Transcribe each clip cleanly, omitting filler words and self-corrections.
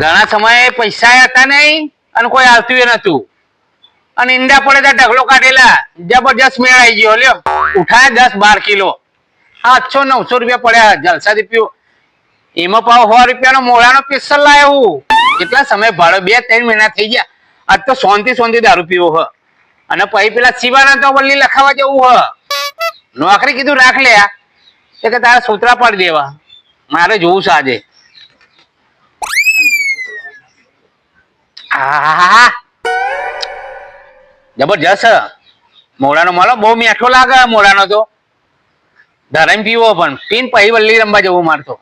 ઘણા સમયે પૈસા હતા નહીં અને કોઈ આવતું નતું અને ઈંડા પડે ત્યાં ઢગલો કાઢેલા જબરજસ્ત મેળ આવી ગયો લ્યો ઉઠાય 10-12 કિલો 800-900 રૂપિયા પડ્યા જલસાથી પીવો એમાં પાવ 100 રૂપિયાનો મોળાનો પિસ્તલ લાવ્યો હું કેટલા સમય ભાડો 2-3 મહિના થઈ ગયા આજ તો શાંતિ દારૂ પીવો હ અને પછી પેલા શિવાના તો વલ્લી લખાવા જવું હ નોકરી કીધું રાખ લે કે તારા સોતરા પાડી દેવા મારે જોવું છે આજે જબરજસ્ત મોડાનો માલો બહુ મીઠો લાગે મોડાનો તો ધરાઈને પીવો પણ પીન પછી વલ્લી રમવા જવું મારતો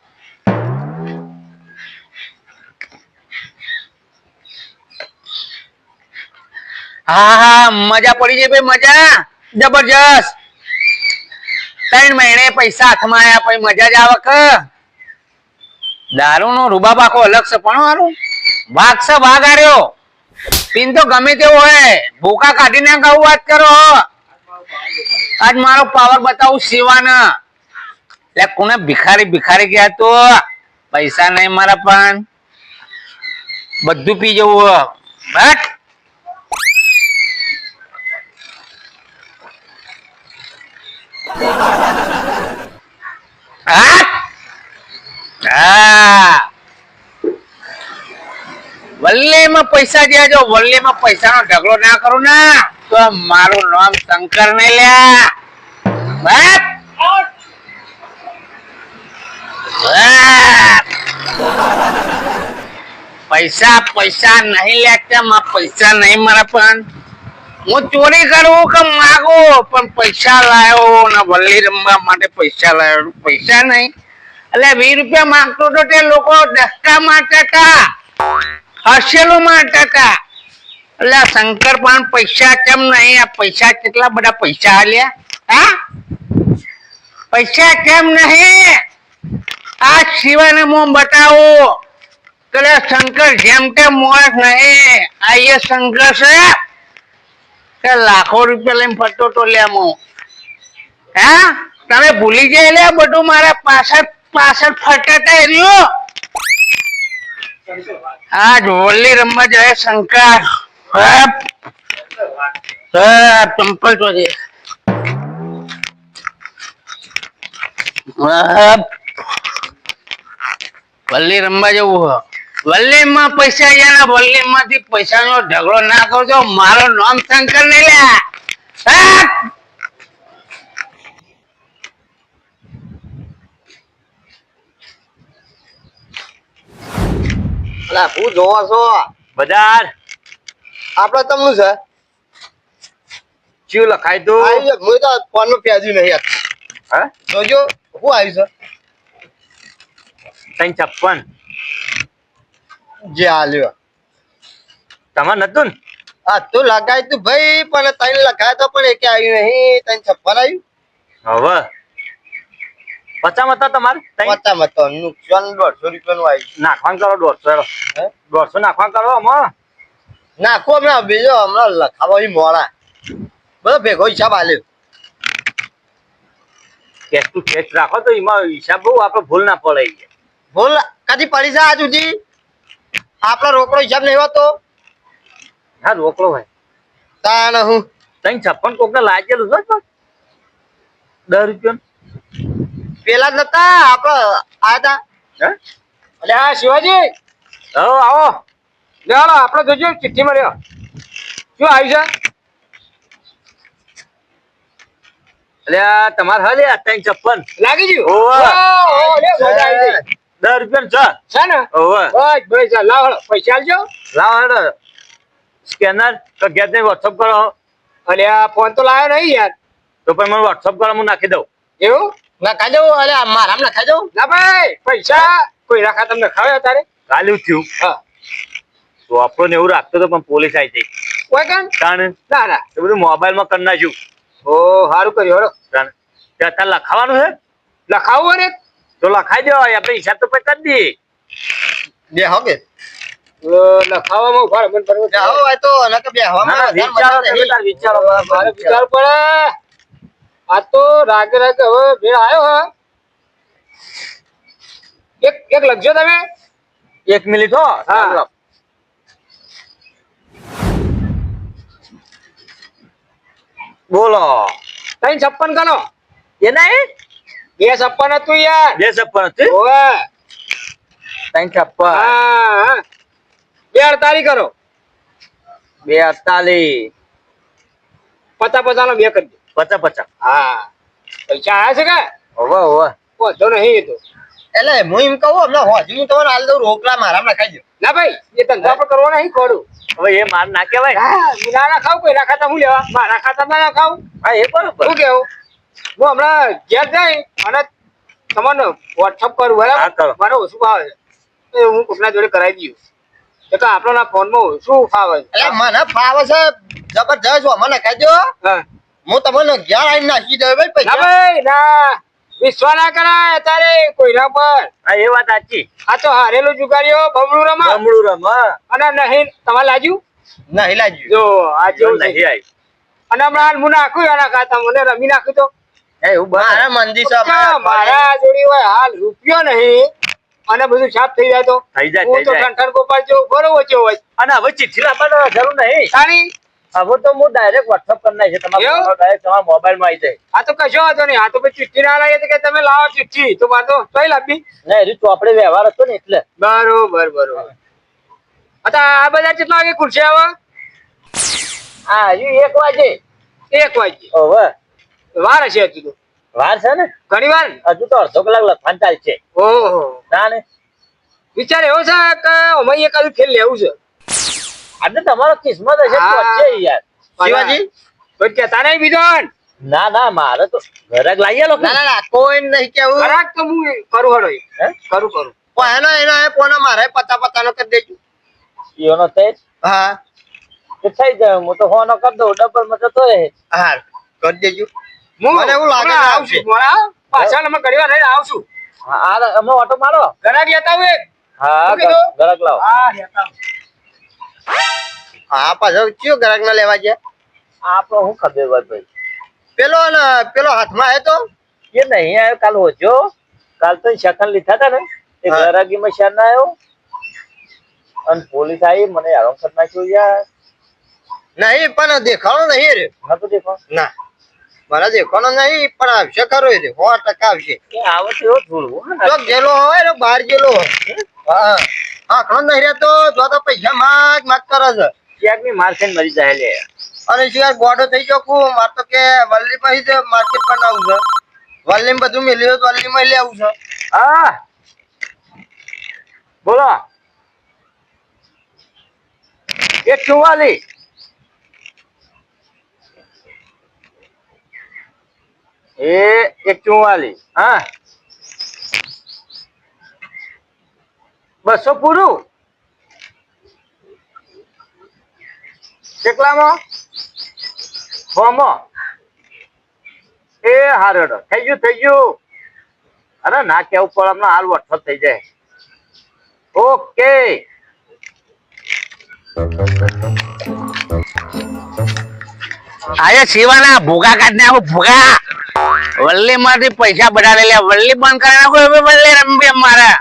હા મજા પડી જાય ભાઈ મજા જબરજસ્ત 3 મહિને પૈસા હાથમાં આવ્યા પછી મજા જ આવે કે દારૂ નો રૂબાબ આખો અલગ છે પણ હારું વાઘ છે વાઘ આર્યો પીન તો ગમે તેવો હોય ભૂકા કાઢીને કહું વાત કરો આજ મારો પાવર બતાવું શિવાના એટલે કોને ભિખારી ગયા તો પૈસા નહીં મારા પણ બધું પી જવું બટ વલ્લીમાં પૈસા દેજો વલ્લીમાં પૈસાનો ઢગલો ના કરું ને તો મારું નામ શંકર નહીં લ્યા પૈસા નહીં લેતા પૈસા નહીં મારા પણ હું ચોરી કરું કે માગું પણ પૈસા લાવ્યો ને વલ્લી રમવા માટે પૈસા લાવ્યો પૈસા નહીં એટલે 20 રૂપિયા માંગતો તો તે લોકો ધક્કા મારતા હતા હસેલું મારતા હતા એટલે શંકર પણ પૈસા કેમ નહીં આ પૈસા કેટલા બધા પૈસા આલ્યા હા પૈસા કેમ નહીં આ શિવાને હું બતાવું કે શંકર જેમ કે મોસ નહીં આ એ શંકર છે કે લાખો રૂપિયા લઈને ફરતો તો લે હું હા તમે ભૂલી જાય લે બધું મારા પાછળ ફરતા રહ્યો આ ઢોલી રમવા જાય શંકર ચંપલ તો છે વલ્લી રમવા જવું વલ્લી માં પૈસા ગયા વલ્લી માંથી પૈસા નો ઢગલો ના કરજો મારો નામ શંકર નહીં લે હું જોવો છો બજાર આપડે તમનું છે શું લખાય તું હું તો ફોન નું પ્યાજ્યું નહીં હા જોજો શું આવ્યું છે 356 જે હાલ્યો તમારે નતું ને આ તું લગાય તું ભાઈ પણ 3 લખાય તો પણ એકે આવ્યું નહીં 356 આવ્યું હવે 50 હતા તમારે 50 હતો નુકસાન 150 રૂપિયા નું આવ્યું નાખવાનું કરો 150 150 નાખવાનું કરો આમાં નાખો હમણાં બીજો હમણાં લખાવો મોડા બધો ભેગો હિસાબ હાલ્યો કેશ ટુ કેશ રાખો તો એમાં હિસાબ બહુ આપણે ભૂલ ના પડે ભૂલ કદી પડી છે આજ સુધી આપડે રોકડો હિસાબ નહીં હોતો હા રોકડો ભાઈ તાણ હું 356 કોકને લાગેલું છે 10 રૂપિયા પેલા જ નતા આપડે આયા હે અલે હા શિવાજી આવો લેવાનો આપડે જોજો ચિઠ્ઠી મળ્યો શું આવ્યું છે એટલે તમારે હા લે 356 લાગી ગયું ઓહો લે મજા આવી ગઈ 10 રૂપિયા છે ને ઓહો બસ બસ લાવ પૈસા આલજો લાવો સ્કેનર તો ગેસ ને WhatsApp કરો અલે આ ફોન તો લાવ્યો નહીં યાર તો પણ મને WhatsApp કરો હું નાખી દઉં એવું ના ખાઈ દઉં અલે મારા ના ખાઈ દઉં ના ભાઈ પૈસા કોઈ રાખા તમને ખાવે અત્યારે કાલ્યું થયું હા તો આપણને એવું રાખતો તો પણ પોલીસ આવી જઈ કોઈ કામ તાણ ના ના એ બધું મોબાઈલમાં કરી નાખ્યું ઓ સારું કર્યું હરો તાણ ત્યાં તાર લખાવાનું છે લખાવું ને તો લખાઈ દો આપણે હિસાબ તો પછી કરી દઈએ બે હવે લખાવામાં ઉભા મને બરોબર જાઓ આ તો નકે બે હવામાં વિચારો તમે તાર વિચારો મારે વિચાર પડે આ તો રાગે રાગે હવે ભેળ આવ્યો હ એક લખજો તમે 1 મિનિટ હો. હા. બોલો. 356 ગણો. એ નહીં 256 હતું યાર. 256 હતી. ઓવે. 356. હા 248 કરો. 248. 50 નો 2 કરજો. 50 50. હા પૈસા આયા છે કે ઓવે ઓવે. વાંધો નહીં એ તો. એટલે હું એમ કહું હમણાં હોજી હું તમને હાલ દઉં રોકડા મારા ખાઈ દો. ના ભાઈ એ ધંધા પર કરવો નહીં ખોડું. હવે એ માર ના કહેવાય. હા ના ખાવ કોઈ ખાતા હું લેવા મારા ખાતામાં ના ખાવ. હા એ બરોબર. શું કેવું હું હમણાં ઘેર જઈ અને તમને વોટ્સઅપ કરું હા, કરો. બરાબર મારે ઓછું ફાવે છે એ હું કોકના જોડે કરાવી દઉં તો આપણા ફોનમાં ઓછું ફાવે છે. એટલે મને ફાવે છે જબરજસ્ત મને ખાઈ દો. હા હું તમને ઘેર આવીને નાખી દઉં ભાઈ ના પૈસા. ભાઈ ના વિશ્વાસ ના કરાય અત્યારે કોઈના પર. હા એ વાત સાચી. આ તો હારેલું જુગારીઓ બમણું રમા રમડું રમ. અને નહીં તમારે લાગ્યું નહીં લાગ્યું. જો આ જેવું નહીં છે. આવી. અને હમણાં હું નાખ્યું એના ખાતા મને રમી નાખ્યું તો એવું બને. મારા મંદિર છે મારા જોડી હોય હાલ રૂપિયો નહીં અને બધું સાફ થઈ જાય તો થઈ જાય, હું થઈ તો જાય. ઠંઠણ ગોપાલ જેવો બરો ઓછો હોય અને હવે ચિઠ્ઠી લાવવાનો જરૂર નહીં. તાણી હવે તો હું ડાયરેક્ટ WhatsApp કરી નાખી તમારા એવું? ડાયરેક્ટ તમારા મોબાઈલમાં આવી જાય. આ તો કશો હતો નહીં આ તો પછી ચિઠ્ઠી ના લાગે તો કે તમે લાવો ચિઠ્ઠી તો મારે તો કઈ લાવી ને હજુ ચોપડે વ્યવહાર હતો ને એટલે. બરોબર બરોબર અચ્છા આ બધા કેટલા વાગે ખુલશે હવે હા હજુ 1 વાગે. 1 વાગે હવે વાર હશે હજુ તો વાર છે ને ઘણી વાર ને? હજુ તો અડધો કલાક લખવાનું ચાલશે. ઓહો ના ને વિચાર એવો છે કે અમે એકાદું ખેલ લેવું છે આજે તમારો કિસ્મત હશે હા. તો છે યાર. શિવાજી કોઈ કહેતા નહીં બીજો ના ના મારે તો ઘરાક લાવીએ લોકો. ના ના ના કોઈ નહીં કેવું. ખરાક તો હું કરું હડો હે? કરું પણ એનો પોનો મારે પતા નો કરી દેજો. ઈયોનો તે હા તે થઈ જાય હું તો હોનો કરી દઉં ડબલ માં જતો રહે. હા કરી દેજો. હું મને એવું લાગે હમણાં છે આવશું મોડા પાછળ અમે ઘણી વાર રહીને આવશું હા આ અમે ઓટો મારો. ઘરાક લેતા આવું એક હા શું કીધું? ઘરાક લાવો. હા લેતા આવું. હા પાછો કયો ગ્રાહક ના લેવા ગયા. આપણો હું ખબર હોય ભાઈ. પેલો હાથમાં હે તો એ નહીં આવ્યો કાલ હોજો. કાલ તો શકન લીધા હતા ને એ હા. ઘરાગીમાં શેર ના આવ્યો અને પોલીસ આવી મને હેરાન કરી નાખ્યો યાર. નહીં પણ દેખાણો નહીં રે. નતો દેખો ના મને દેખાણો નહીં પણ આવશે ખરો એ રે 100% આવશે. એ આવે તો એવો થોડું ચોક જેલો હોય ને બહાર જેલો હોય. હા આંકડો નહીં રહેતો જો તો પૈસા માગ કરે છે. ક્યાંક ની માર ખાઈને મરી જાય લે. અને સિવાય ગોડો થઈ ગયો માર તો કે વલ્લી પછી માર્કેટ બનાવું છે. વલ્લી બધું મેલ્યું તો વલ્લી માં લેવું છે. હા બોલો. 144 144 હા 200 પૂરું. કેટલામાં એ હારો થઈ ગયું. અરે ના કેવું પણ હમણાં હાલ વોટ્સઅપ થઈ જાય. ઓકે આજે શિવાના ભૂગા કાઢ નાખો ભૂગા વલ્લી માંથી પૈસા બધા લઈ લે વલ્લી બંધ કરી નાખો હવે વલ્લી રમી મારા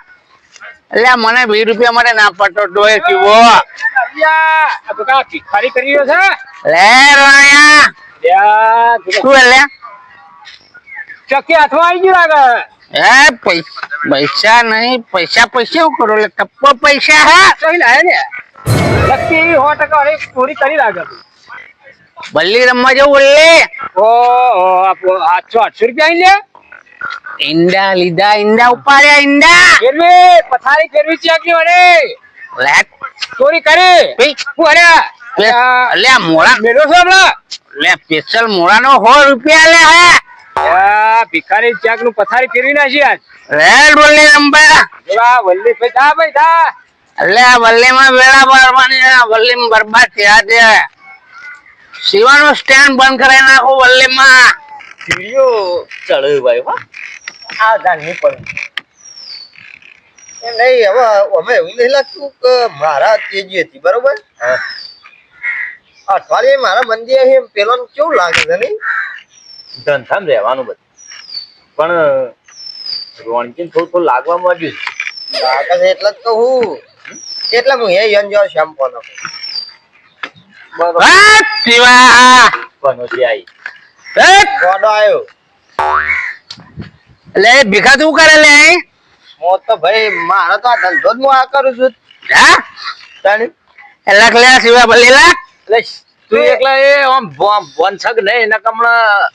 એટલે મને 20 રૂપિયા માટે ના પડતો ડોય કીવો આ તો કા ભિખારી કરી રહ્યો છે લે રોયા લ્યા, શું લે ચક્કી હાથમાં આવી ગયું લાગે પૈસા નહીં પૈસા શું કરો લે ટપ્પો પૈસા હા સહી લાવે ને લકી 100% અરે ચોરી કરી લાગે વલ્લી રમવા જવું વલ્લી ઓહો 800 રૂપિયા અહીં લે ઈંડા લીધા ઈંડા ઉપાડ્યા ઈંડા ફેરવી પથારી ફેરવી ચેકી વડે લે ચોરી કરી ભઈ, હું અરે લે મોડા મેળો છો હમણાં લે સ્પેશિયલ મોડાનો 100 રૂપિયા લે હે ભિખારી ચેક નું પથારી ફેરવી નાખી આજ લે વલ્લી રમવા જોડા વલ્લી ભાઈ થા એટલે આ વલ્લીમાં વેળા બારવાની વલ્લીમાં બરબાદ થયા છે શિવાનો સ્ટેન્ડ બંધ કરાવી નાખો વલ્લીમાં વિડિયો ચડ્યો ભાઈ હો. આ જાણની પડી. એ નહીં હવે અમે એવું નહીં લાગતું કે મારા તેજી હતી બરોબર. અઠવાડિયે મારા મંદિર છે પેલો કેવું લાગે છે નહીં. ધંધામાં રહેવાનું બધું પણ રોણકીને થોડું લાગવા માંડ્યું. લાગે છે એટલે જ કહું એટલે હું એ યન જો શેમ્પો નો બરોબર હા શિવા પનોતી આઈ ગોડો આવ્યો એટલે ભીખા તું કરે લે હું તો ભાઈ મારો તો આ ધંધો જ હું આ કરું છું હા તાણી. લાખ લે શિવા ભલે લાખ એટલે તું એકલા એ આમ વંશક નહીં એના કમણા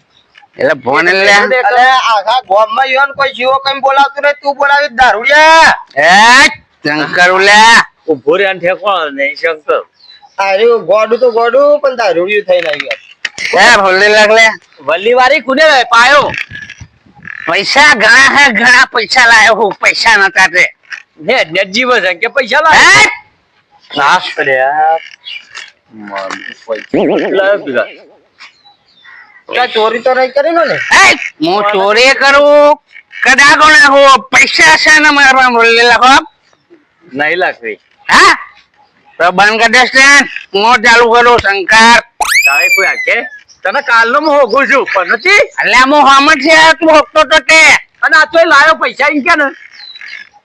એટલે ફોન લે અરે આખા ગામમાં યન કોઈ જીવો કઈ બોલાવતું નહીં તું બોલાવી દારૂડિયા એ શંકર લે ઉભો રે ઠેકોણ નહીં શંકર આર્યું ગોડું તો ગોડું પણ દારૂડિયું થઈને આવ્યું એ ભલે લાખ લે વલ્લી વાળી કુને પાયો પૈસા ઘણા હે ઘણા પૈસા લાયો હું પૈસા નતા તે ને નેટજી વસે કે પૈસા હે? લાવ નાશ કર્યા મારું પૈસા લાવ બીજા ત્યાં ચોરી તો નહીં કરી ને એ, હું ચોરી કરું કદાકો ના હો પૈસા છે ને મારા ભલે લાખો નહીં લાગતી હા તો બંધ કરી દે સ્ટેન્ડ હું ચાલુ કરું શંકર તારે કોઈ આખે તને કાલનો હું હોગું છું પણ નથી એટલે હું હમણાં છે તું હોકતો તો તે અને આ તોય લાયો પૈસા એમ કે ને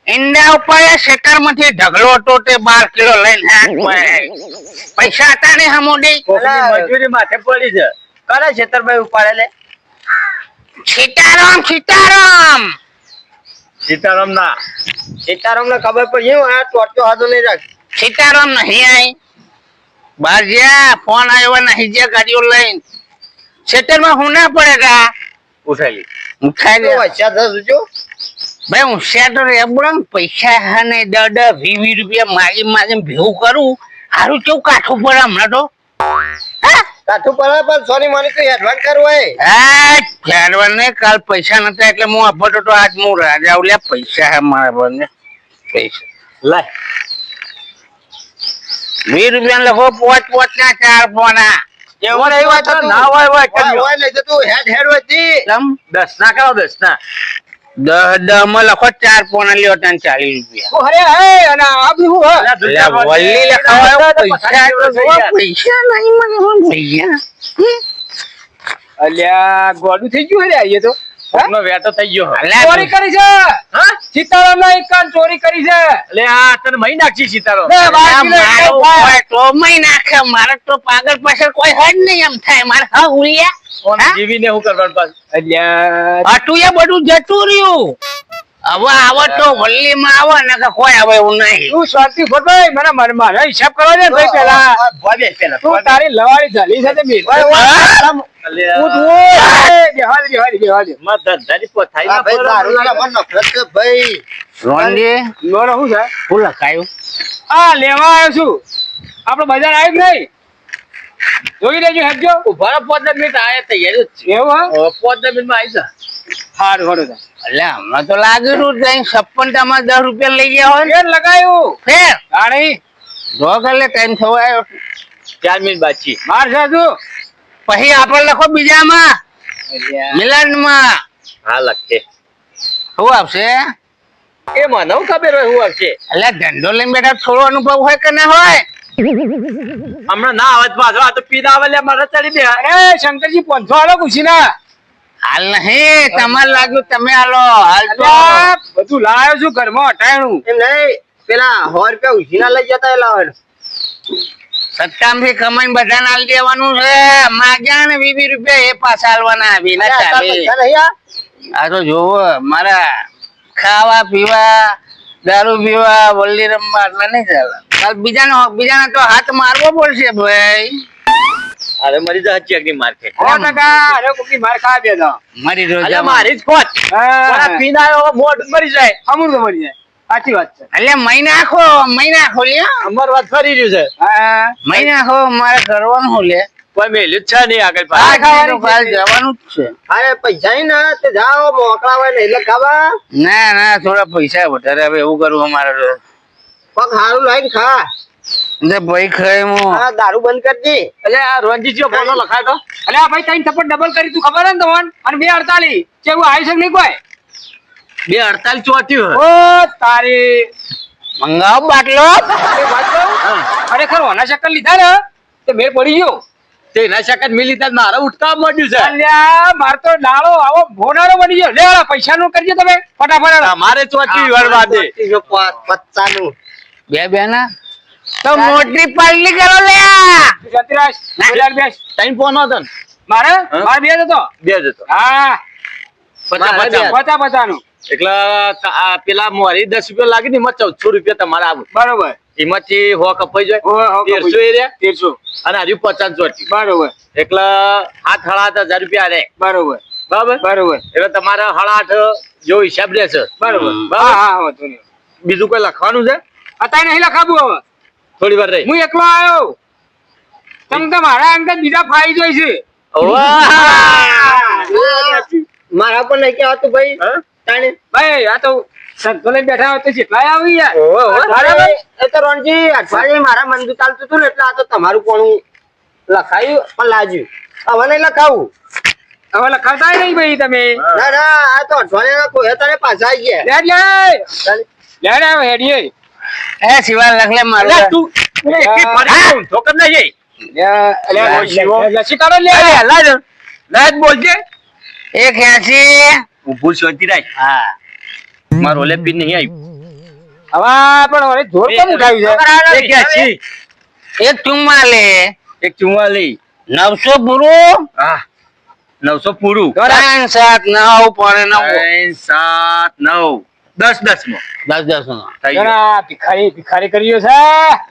ઈંડા ઉપર એ શેતર માંથી ઢગલો હતો તે 12 કિલો લઈને પૈસા હતા ને હમોડી કોકની મજૂરી માથે પડી છે કરે છેતરભાઈ ઉપાડે લે સીતારામ સીતારામ સીતારામ ના સીતારામ ને ખબર પડી હું આ ટોટો હાથો નહીં રાખ સીતારામ નહીં આઈ બાર જ્યાં ફોન આવ્યો નહીં જ્યાં ગાડીઓ લઈને શેતર માં હું ના પડેગા ઉઠાઈ ઉઠાઈ દે વચ્ચા થશે જો ભાઈ હોશિયાર તો રે બોલો પૈસા હે ને 10-20 રૂપિયા માગી માગીને ભેગું કરું હારું કેવું કાઠું પડે હમણાં તો હા કાઠું પડે પણ સોની માની તો એડવાન્સ કરવું હોય આ ખેડવા ને કાલ પૈસા નતા એટલે હું અફતો તો આજ હું રાજા લે પૈસા હે મારા બંને પૈસા લાય 20 રૂપિયા લખો પોચ ના 4 પોના એવું નહીં વાત ના હોય હોય કર્યો હોય નહીં તો તું હેડ હેડ હોય તી. તમ 10 ના કરો 10 ના 10 માં લખો 4 પોના લ્યો તને 40 રૂપિયા અરે હે અને આ બી હું હે એટલે વલ્લી લખાવાયો પૈસા તો જોવા, પૈસા નહીં મને ભૈયા અલ્યા ગોડું થઈ ગયું હે એ તો કોકનો વેટો થઈ ગયો ચોરી કરી છે હા સીતારામ ના એકાન ચોરી કરી છે એટલે આ તને મહી નાખી સીતારો લે, મારે તો પાગલ પાછળ કોઈ હદ નહીં એમ થાય મારે હા ઉલિયા હા? જીવીને હું કરવાનું પાછું અલ્યા આટલું એ બધું જતું રહ્યું હવે આવો તો વલ્લી માં આવો ને કે કોઈ આવે એવું નહીં તું શાંતિ ભાઈ મને મારો હિસાબ કરવા દે ભાઈ પેલા ભાઈ પેલા તું તારી લવાડી ઝાલી સાથે બેસ અલ્યા હું બેહવા દે માં ધંધાની પોથાઈ ના ભાઈ દારૂના મન નફરત છે ભાઈ રોંડી લોન શું છે શું લખાયું આ લેવા આવ્યો છું આપડે બજાર આવ્યું કે નહીં જોઈ લેજો હેડજો ઉભા 15 મિનિટ આયા તૈયાર જ છે એવું હા 15 મિનિટ માં આવી જા સારું સારું એટલે હમણાં તો લાગેલું જઈ 56 માં 10 રૂપિયા લઈ ગયા હોય ને ફેર લગાયું ફેર રાણી જો એટલે ટાઈમ થયો આવ્યો 4 મિનિટ બાકી માર સાધુ પછી આપણે લખો બીજામાં મિલનમાં હા લખે શું આપશે એ મને હું ખબર હોય હું આવશે એટલે ધંધો લઈને બેઠા થોડો અનુભવ હોય કે ના હોય હમણાં ના આવે પાછો આ તો પીને આવે લે મારે ચડી દે અરે શંકરજી 500 આલો ખુશીના હાલ નહીં તમારે લાગ્યું તમે હાલો હાલ તો અલ્યા, બધું લાયો છું ઘરમાં અટાણું એમ નહીં પેલા 100 રૂપિયા ઉછીના લઈ જતા એ લાવે સત્તામથી કમાઈને બધાને હાલ દેવાનું છે માગ્યા ને 20 રૂપિયા એ પાછા હાલવાના વિના ચાલે પૈસા નહીં આ આ તો જોવો મારા ખાવા પીવા દારૂ પીવા વલ્લી રમવા એટલે નહીં ચાલે કાલ બીજાને તો હાથ મારવો પડશે ભાઈ અરે મરી જા ચેકની માર્કેટ 100% અરે કોકી માર ખા દે તો મારી અલ્યા રોજા મારી જ ખોટ હા પીને આવ્યો મોઢ મરી જાય અમુક તો મરી જાય સાચી વાત છે એટલે મહિના આખો લ્યો અમાર વાત ફરી રહ્યું છે હા મહિના આખો મારે કરવાનું હું લે કોઈ મેલ્યું જ છે નહીં આગળ આ પાછળ તો કાલ જવાનું જ છે અરે પૈસા ય ના તે જાઓ મોકલા હોય ને એટલે ખાવા ના ના થોડા પૈસા વધારે હવે એવું કરવું અમારે તો પગ હારું લાઈન ખા એટલે ભાઈ ખાય હું આ દારૂ બંધ કરજી એટલે આ રોનજીજીઓ બોલો લખાય તો અલે આ ભાઈ તઈ થપ્પડ ડબલ કરી તું ખબર હે ને તમને અને 248 કેવું આવી છે નહીં કોઈ 248 ચોટ્યું ઓ તારી મંગાવો બાટલો એ વાત કહું ખરેખર ઓના શક્કર લીધા ને તે મેળ પડી ગયો તે એના શકત મિલી તાર મારે ઉઠતા મળ્યું છે અલ્યા માર તો ડાળો આવો ભોનારો બની ગયો લે પૈસા નું કરજો તમે ફટાફટ તમારે ચોટ્યું વળવા દે 50 નું બે ના તો મોટી પાર્ટી કરો લે સતીરાજ બોલાર બેસ ટાઈમ ફોન હતો ને મારે મારે બે હતો બે જ હતો હા પચાસ પચાસ પચા પચાનું એટલે પેલા મોરી 10 રૂપિયા લાગી ને એમાં 1400 રૂપિયા તમારે આવું બરોબર એમાંથી હો કપાઈ જાય ઓહો, હો કપાઈ 1300 એરિયા 1300 અને હજુ 50 ચોટી બરોબર એટલે 7,500 રૂપિયા રે બરોબર બરાબર બરોબર એટલે તમારે 8.5 જેવો હિસાબ રહેશે બરોબર હા બરાબર હા વાંધો નહીં બીજું કોઈ લખવાનું છે અત્યારે નહીં લખાવું હવે થોડી વાર રહી હું એકલો આવ્યો તમે તો મારા અંગત બીજા ફાઈ જોઈ છે મારા પણ નહીં કહેવાતું ભાઈ હા? તાણે ભાઈ આ તો સંતો લઈને બેઠા હોય તો કેટલા આવી યાર બરાબર એ તો રોનજી અઠવાડિયે મારા મંદુ ચાલતું હતું ને એટલે આ તો તમારું કોણું લખાયું પણ લાજ્યું હવે નહીં લખાવું હવે લખાતા નહીં ભાઈ તમે ના ના આ તો અઠવાડિયાના કોઈ તારે પાછા આવી ગયા લેડ લે લે હેડીએ એ સિવાય લખ લે મારું અલ્યા તું એકી ફરી તું ઠોકર ના જઈ લસી કાઢો લે લાજ બોલજે 180 ઊભું શાંતિ રાખ હા મારો ઓલે પીન નહીં હવે આવ્યું પણ હવે જોર કેમ ઉઠાવી છે 180 144 144 900 પૂરું હા 900 પૂરું 3 7 9 પણ 9 3 7 9 10 10 માં 10 10 નો થઈ ગયું જરા ભિખારી કર્યો છે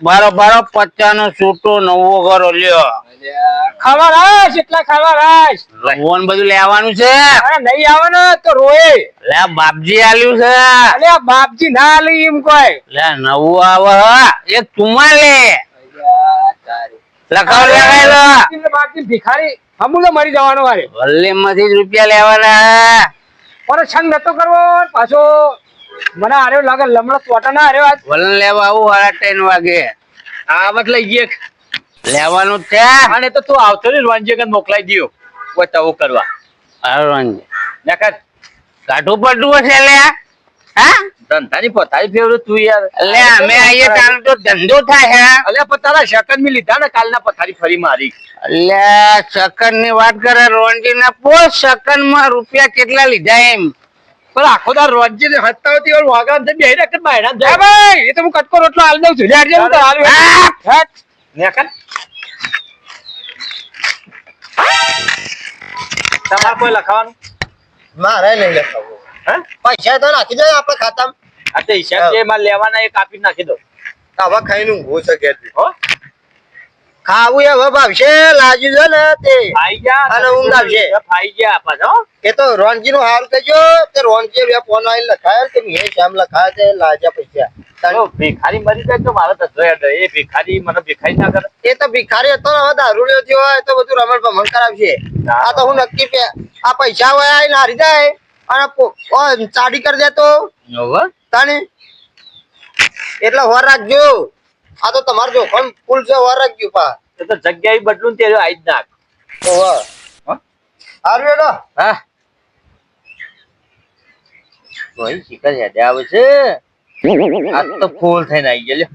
બારો 50 નો છૂટો 9 કરો લ્યો ખાવા રાશ એટલા ખાવા રાશ ફોન બધું લેવાનું છે અરે નહીં આવે ને તો રોએ લે બાપજી આલ્યું છે અલે આ બાપજી ના આલી એમ કોઈ લે નવું આવે હ 144 લખાવ લેવાયેલો બાપજી ભિખારી હમુલો મરી જવાનો વારે વલ્લી માંથી જ રૂપિયા લેવાના પણ છંગ નતો કરવો પાછો મને આર્યો લાગે લમણો તોટા ના આર્યો આજ વલણ લેવા આવું 3:30 વાગે આ મત લઈ ગયે લેવાનું છે અને તો તું આવતો ને રોંજે કન મોકલાઈ દિયો કોઈ તવો કરવા અરવંજ નકર કાઠું પડતું હશે લે હા ધંધાની પોતાની ફેવરેટ તું યાર લે અમે આઈએ તારો તો ધંધો થાય હે અલ્યા પણ તારા સેકન્ડ મી લીધા ને કાલના પથારી ફરી મારી લે સેકન્ડ ની વાત કરે રોનજી ના પોસ્ટ સેકન્ડ માં રૂપિયા કેટલા લીધા એમ પણ આખો દાર રોંજે ને હત્તા હોતી ઓર વાગા ને બેહી રાખે બાયડા એ જાય ભાઈ એ તો હું કટકો રોટલો આલ દઉં છું લેટ જેવું તો હાલ હેટ નકર તમારે કોઈ લખાવાનું મારે નહીં લખાવું હે પૈસા તો નાખી દો આપડે ખાતામાં આ તો હિસાબ જે મારે લેવાના એ કાપી નાખી દો હવે ખાઈને ઊંઘવું છે ઘેરથી. હો ખાવું એ હવે ભાવશે લાજ્યું છે ને તે ખાઈ ગયા અને ઊંઘ આવશે. ખાઈ ગયા પાછા હો એ તો રોનજી નું હારું થજો તે રોનજી બે ફોન આવીને લખાયા કે મેં શ્યામ લખાયા તે લાજા પૈસા તો ભિખારી મરી જાય તો મારે તો જોયા દે. એ ભિખારી મને ભિખારી ના કરે એ તો ભિખારી હતો ને હવે દારૂડિયો થયો હોય તો બધું રમણ ભમણ કરાવશે આ તો હું નક્કી આ પૈસા હોય આવીને હારી જાય અને ચાડી કરી દેતો તાણી એટલે હોર રાખજો આ તો તમારે જોખમ ફૂલ છે હોર રાખજો પા એ તો જગ્યા બદલું ને તે આઈ જ નાખ હારું એનો હા ભાઈ શિકાર હેડે આવે છે આ તો ફૂલ થઈને આવી ગયા લ્યો